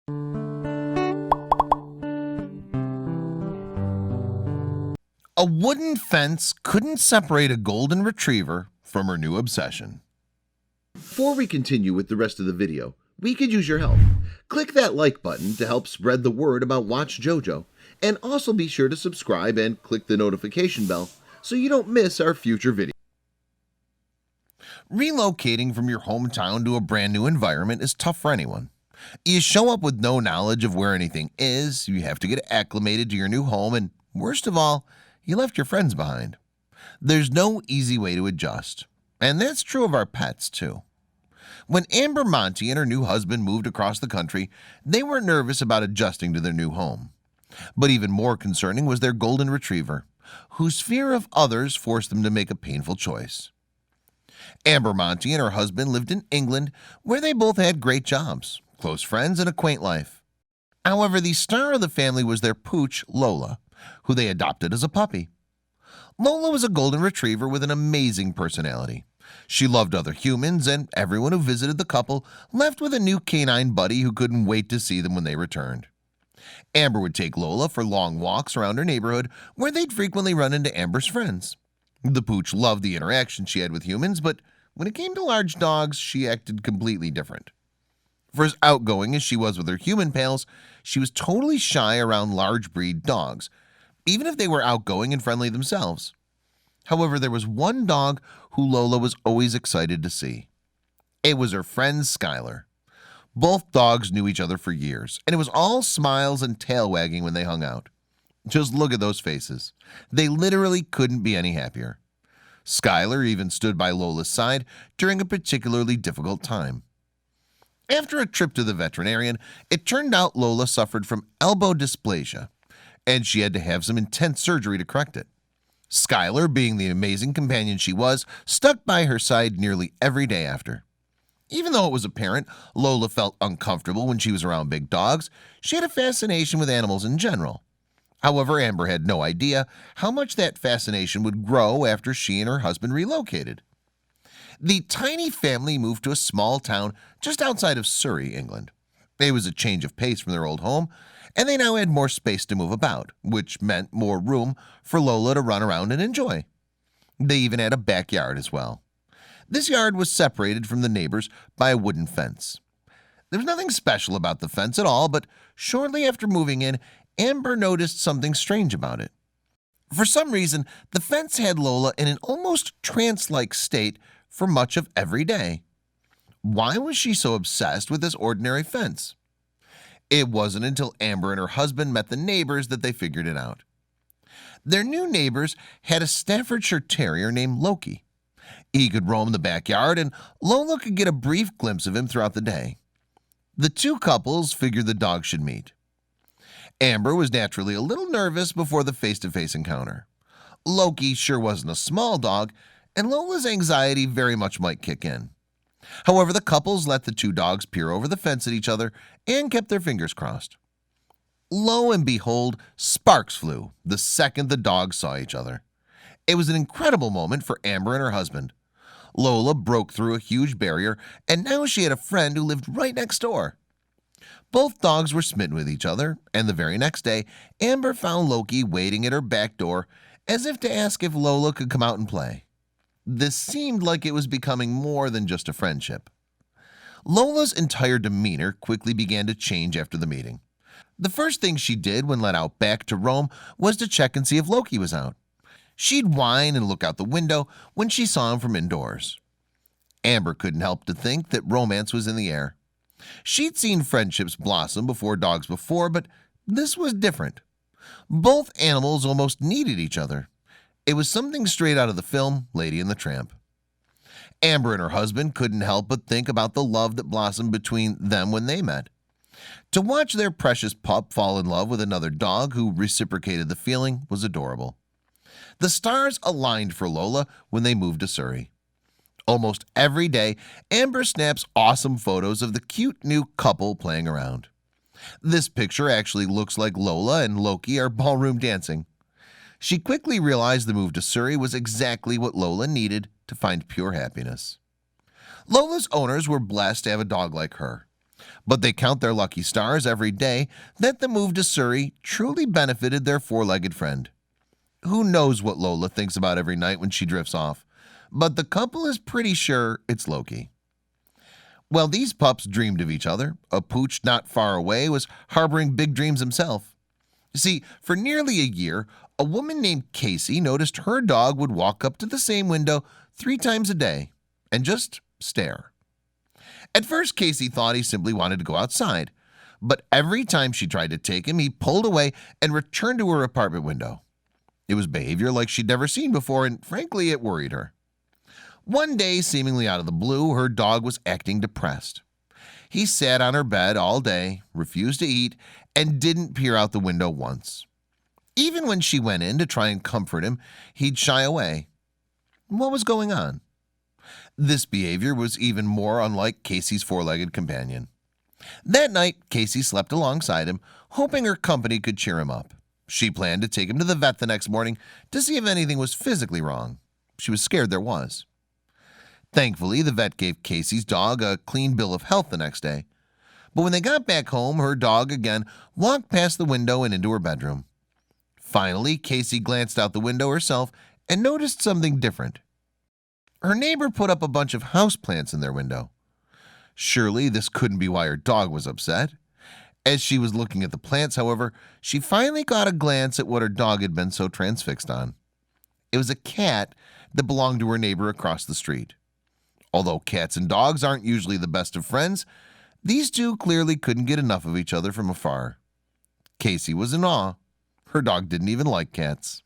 A wooden fence couldn't separate a golden retriever from her new obsession. Before we continue with the rest of the video, we could use your help. Click that like button to help spread the word about watchJojo, and also be sure to subscribe and click the notification bell so you don't miss our future videos. Relocating from your hometown to a brand new environment is tough for anyone. You show up with no knowledge of where anything is, you have to get acclimated to your new home, and worst of all, you left your friends behind. There's no easy way to adjust, and that's true of our pets too. When Amber Monty and her new husband moved across the country, they were nervous about adjusting to their new home. But even more concerning was their golden retriever, whose fear of others forced them to make a painful choice. Amber Monty and her husband lived in England, where they both had great jobs, close friends, and a quaint life. However, the star of the family was their pooch, Lola, who they adopted as a puppy. Lola was a golden retriever with an amazing personality. She loved other humans, and everyone who visited the couple left with a new canine buddy who couldn't wait to see them when they returned. Amber would take Lola for long walks around her neighborhood, where they'd frequently run into Amber's friends. The pooch loved the interaction she had with humans, but when it came to large dogs, she acted completely different. For as outgoing as she was with her human pals, she was totally shy around large breed dogs, even if they were outgoing and friendly themselves. However, there was one dog who Lola was always excited to see. It was her friend Skylar. Both dogs knew each other for years, and it was all smiles and tail wagging when they hung out. Just look at those faces. They literally couldn't be any happier. Skylar even stood by Lola's side during a particularly difficult time. After a trip to the veterinarian, it turned out Lola suffered from elbow dysplasia, and she had to have some intense surgery to correct it. Skylar, being the amazing companion she was, stuck by her side nearly every day after. Even though it was apparent Lola felt uncomfortable when she was around big dogs, she had a fascination with animals in general. However, Amber had no idea how much that fascination would grow after she and her husband relocated. The tiny family moved to a small town just outside of Surrey, England. It was a change of pace from their old home, and they now had more space to move about, which meant more room for Lola to run around and enjoy. They even had a backyard as well. This yard was separated from the neighbors by a wooden fence. There was nothing special about the fence at all, but shortly after moving in, Amber noticed something strange about it. For some reason, the fence had Lola in an almost trance-like state for much of every day. Why was she so obsessed with this ordinary fence? It wasn't until Amber and her husband met the neighbors that they figured it out. Their new neighbors had a Staffordshire Terrier named Loki. He could roam the backyard, and Lola could get a brief glimpse of him throughout the day. The two couples figured the dog should meet. Amber was naturally a little nervous before the face-to-face encounter. Loki sure wasn't a small dog, and Lola's anxiety very much might kick in. However, the couples let the two dogs peer over the fence at each other and kept their fingers crossed. Lo and behold, sparks flew the second the dogs saw each other. It was an incredible moment for Amber and her husband. Lola broke through a huge barrier, and now she had a friend who lived right next door. Both dogs were smitten with each other, and the very next day, Amber found Loki waiting at her back door as if to ask if Lola could come out and play. This seemed like it was becoming more than just a friendship. Lola's entire demeanor quickly began to change after the meeting. The first thing she did when let out back to roam was to check and see if Loki was out. She'd whine and look out the window when she saw him from indoors. Amber couldn't help to think that romance was in the air. She'd seen friendships blossom before dogs before, but this was different. Both animals almost needed each other. It was something straight out of the film Lady and the Tramp. Amber and her husband couldn't help but think about the love that blossomed between them when they met. To watch their precious pup fall in love with another dog who reciprocated the feeling was adorable. The stars aligned for Lola when they moved to Surrey. Almost every day, Amber snaps awesome photos of the cute new couple playing around. This picture actually looks like Lola and Loki are ballroom dancing. She quickly realized the move to Surrey was exactly what Lola needed to find pure happiness. Lola's owners were blessed to have a dog like her. But they count their lucky stars every day that the move to Surrey truly benefited their four-legged friend. Who knows what Lola thinks about every night when she drifts off, but the couple is pretty sure it's Loki. Well, these pups dreamed of each other. A pooch not far away was harboring big dreams himself. See, for nearly a year, a woman named Casey noticed her dog would walk up to the same window 3 times a day and just stare. At first, Casey thought he simply wanted to go outside, but every time she tried to take him, he pulled away and returned to her apartment window. It was behavior like she'd never seen before, and frankly, it worried her. One day, seemingly out of the blue, her dog was acting depressed. He sat on her bed all day, refused to eat, and didn't peer out the window once. Even when she went in to try and comfort him, he'd shy away. What was going on? This behavior was even more unlike Casey's four-legged companion. That night, Casey slept alongside him, hoping her company could cheer him up. She planned to take him to the vet the next morning to see if anything was physically wrong. She was scared there was. Thankfully, the vet gave Casey's dog a clean bill of health the next day. But when they got back home, her dog again walked past the window and into her bedroom. Finally, Casey glanced out the window herself and noticed something different. Her neighbor put up a bunch of houseplants in their window. Surely this couldn't be why her dog was upset. As she was looking at the plants, however, she finally got a glance at what her dog had been so transfixed on. It was a cat that belonged to her neighbor across the street. Although cats and dogs aren't usually the best of friends, these two clearly couldn't get enough of each other from afar. Casey was in awe. Her dog didn't even like cats.